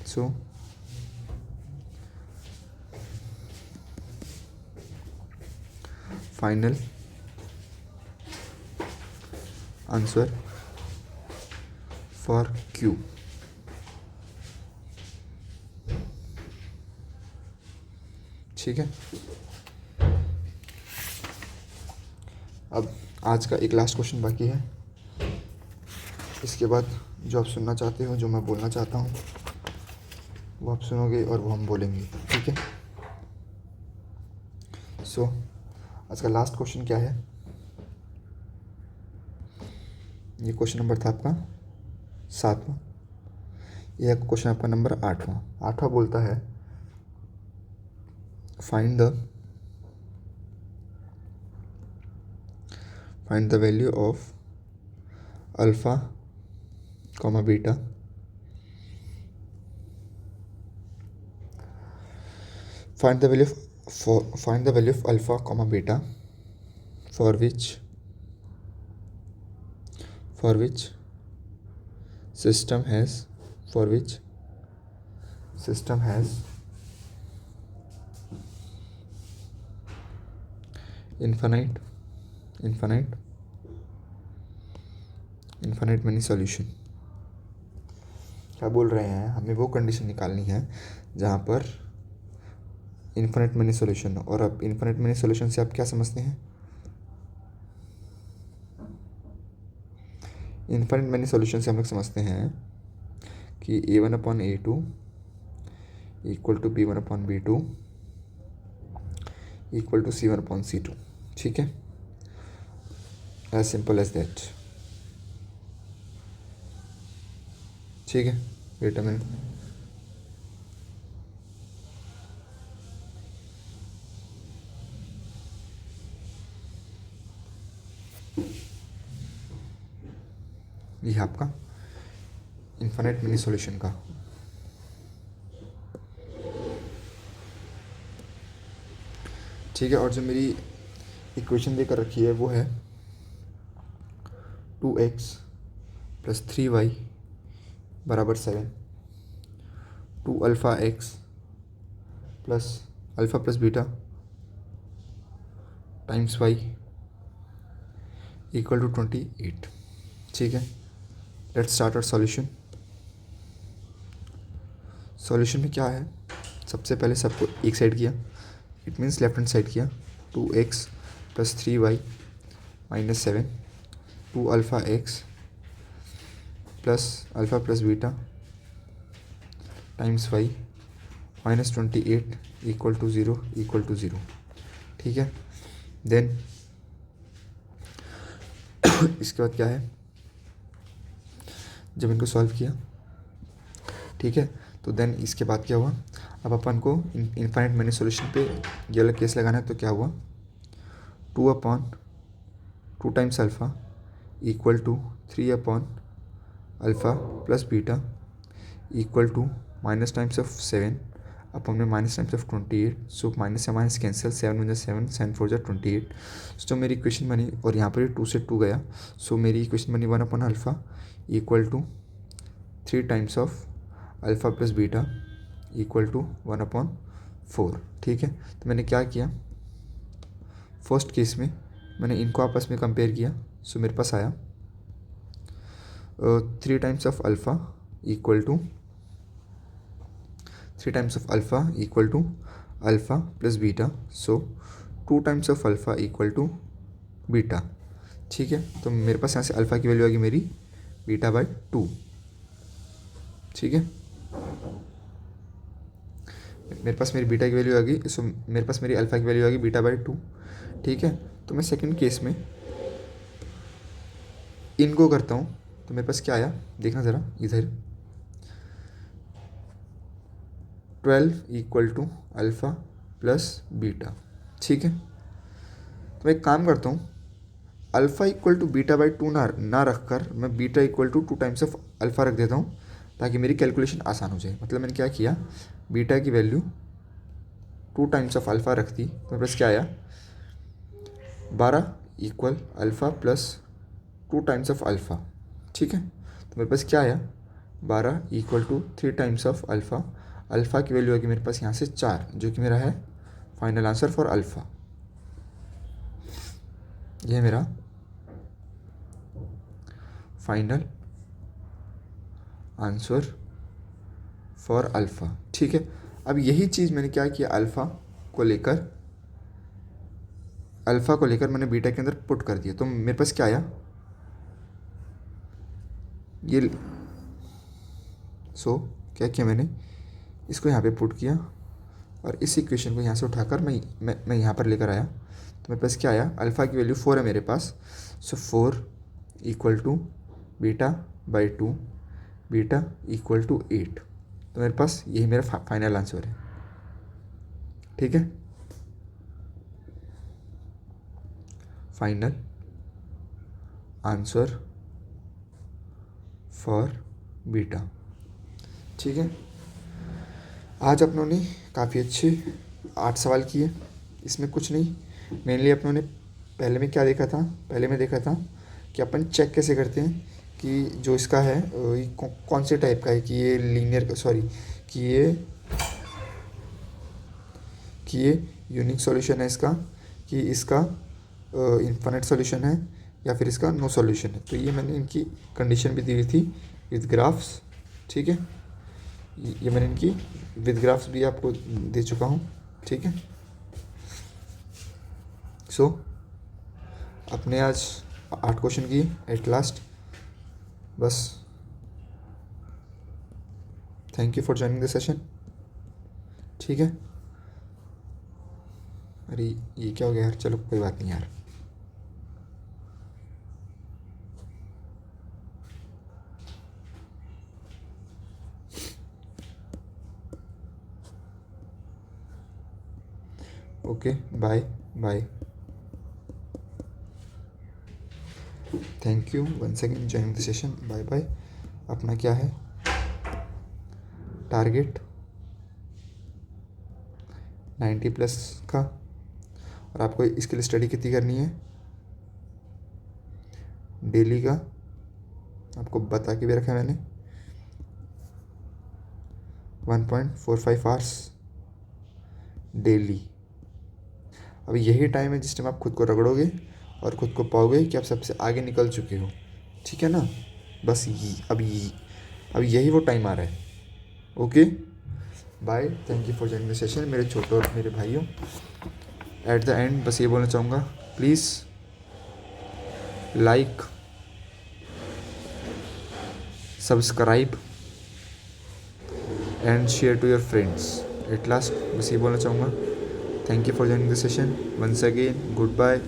सो फाइनल आंसर फॉर q। ठीक है, अब आज का एक लास्ट क्वेश्चन बाकी है। इसके बाद जो आप सुनना चाहते हो, जो मैं बोलना चाहता हूँ, वो आप सुनोगे और वो हम बोलेंगे। ठीक है, सो आज का लास्ट क्वेश्चन क्या है, ये क्वेश्चन नंबर था आपका 7वां, ये क्वेश्चन आपका नंबर 8वां बोलता है find the value of alpha comma beta find the value of alpha comma beta for which system has infinite many solution। क्या बोल रहे हैं, हमें वो कंडीशन निकालनी है जहाँ पर इन्फिनिट मैनी सॉल्यूशन हो। और अब इन्फिनिट मैनी सॉल्यूशन से आप क्या समझते हैं, इन्फिनिट मैनी सॉल्यूशन से हम लोग समझते हैं कि a1/a2 equal to b1/b2 equal to c1/c2। ठीक है, एज सिंपल एज दैट। ठीक है, वेट अ मिनट, ये है आपका इन्फिनिट मिनी सॉल्यूशन का। ठीक है, और जो मेरी इक्वेशन देकर रखी है वो है 2x प्लस 3y बराबर 7, 2 alpha x plus alpha plus beta times y equal to 28। ठीक है, let's start our solution. Solution में क्या है, सबसे पहले सबको एक साइड किया, it means left hand side किया। 2x प्लस 3y माइनस 7, 2 alpha x plus alpha plus beta times y minus 28 equal to zero. ठीक है, देन इसके बाद क्या है, जब इनको सॉल्व किया, ठीक है, तो देन इसके बाद क्या हुआ, अब अपन को इनफाइनाइट मैनी सॉल्यूशन पे ये वाला केस लगाना है। तो क्या हुआ, 2 टाइम्स alpha equal to 3 alpha plus beta equal to minus times of 7 upon में minus times of 28। So minus से माइनस कैंसिल, 7 वन 7, 7 4 28। सो मेरी इक्वेशन बनी, और यहाँ पर 2 से 2 गया, सो मेरी इक्वेशन बनी 1 alpha equal to 3 times of alpha plus beta equal to 1/4। ठीक है, तो मैंने क्या किया, फर्स्ट केस में मैंने इनको आपस में कंपेयर किया। सो मेरे पास आया 3 times of alpha equal to 3 times of alpha equal to alpha plus beta. So 2 times of alpha equal to beta. ठीक है, तो मेरे पास यहाँ से अल्फ़ा की वैल्यू आ गई मेरी बीटा बाई 2। ठीक है, मेरे पास मेरी बीटा की वैल्यू आ गई, सो मेरे पास मेरी अल्फ़ा की वैल्यू आ गई बीटा बाई 2। ठीक है, तो मैं सेकंड केस में इनको करता हूँ, तो मेरे पास क्या आया, देखना ज़रा इधर, 12 equal to alpha plus beta. ठीक है, तो मैं एक काम करता हूँ, alpha equal to beta by 2 ना रख कर मैं beta equal to 2 times of alpha रख देता हूँ, ताकि मेरी कैलकुलेशन आसान हो जाए। मतलब मैंने क्या किया, बीटा की वैल्यू 2 टाइम्स ऑफ अल्फ़ा रख दी, तो मेरे पास क्या आया, 12 equal alpha plus 2 times of alpha. ठीक है, तो मेरे पास क्या आया, 12 equal to 3 times of alpha. Alpha की वैल्यू आ गई मेरे पास यहाँ से 4, जो कि मेरा है फाइनल आंसर फॉर अल्फ़ा। यह है मेरा फाइनल आंसर फॉर अल्फ़ा। ठीक है, अब यही चीज़ मैंने क्या किया, अल्फ़ा को लेकर मैंने बीटा के अंदर पुट कर दिया, तो मेरे पास क्या आया, ये सो क्या किया मैंने, इसको यहाँ पे पुट किया, और इस इक्वेशन को यहाँ से उठाकर मैं यहाँ पर लेकर आया। तो मेरे पास क्या आया, अल्फ़ा की वैल्यू 4 है मेरे पास, so 4 equal to beta by 2, beta equal to 8। तो मेरे पास यही मेरा फाइनल आंसर है। ठीक है, फाइनल आंसर फॉर बीटा। ठीक है, आज अपनों ने काफ़ी अच्छे 8 सवाल किए। इसमें कुछ नहीं, मेनली अपनों ने पहले में क्या देखा था, पहले में देखा था कि अपन चेक कैसे करते हैं कि जो इसका है ये कौन से टाइप का है, कि ये लीनियर, सॉरी, कि ये यूनिक सॉल्यूशन है इसका, कि इसका इनफाइनाइट सॉल्यूशन है, या फिर इसका नो सॉल्यूशन है। तो ये मैंने इनकी कंडीशन भी दी हुई थी विद ग्राफ्स। ठीक है, ये मैंने इनकी विद ग्राफ्स भी आपको दे चुका हूँ। ठीक है, सो अपने आज 8 क्वेश्चन किए एट लास्ट, बस। Thank you for joining the session. ठीक है, अरे ये क्या हो गया यार, चलो कोई बात नहीं यार। Okay, bye bye. Thank you once again joining the session, bye bye. अपना क्या है टारगेट 90 प्लस का, और आपको इसके लिए स्टडी कितनी करनी है डेली का, आपको बता के भी रखा है मैंने 1.45 आवर्स डेली। अब यही टाइम है जिस टाइम आप खुद को रगड़ोगे और खुद को पाओगे कि आप सबसे आगे निकल चुके हो, ठीक है ना। बस अब यही वो टाइम आ रहा है। Okay bye, thank you for joining the session मेरे छोटे और मेरे भाइयों। एट द एंड बस ये बोलना चाहूँगा, please like, subscribe and share to your friends. At last बस ये बोलना चाहूँगा, thank you for joining the session once again, goodbye.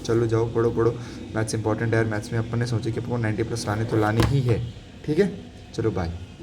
चलो जाओ पढ़ो पढ़ो, मैथ्स इंपॉर्टेंट है यार। मैथ्स में अपन ने सोचे कि अपन को 90 प्लस लाने तो लाने ही है, ठीक है। चलो बाय।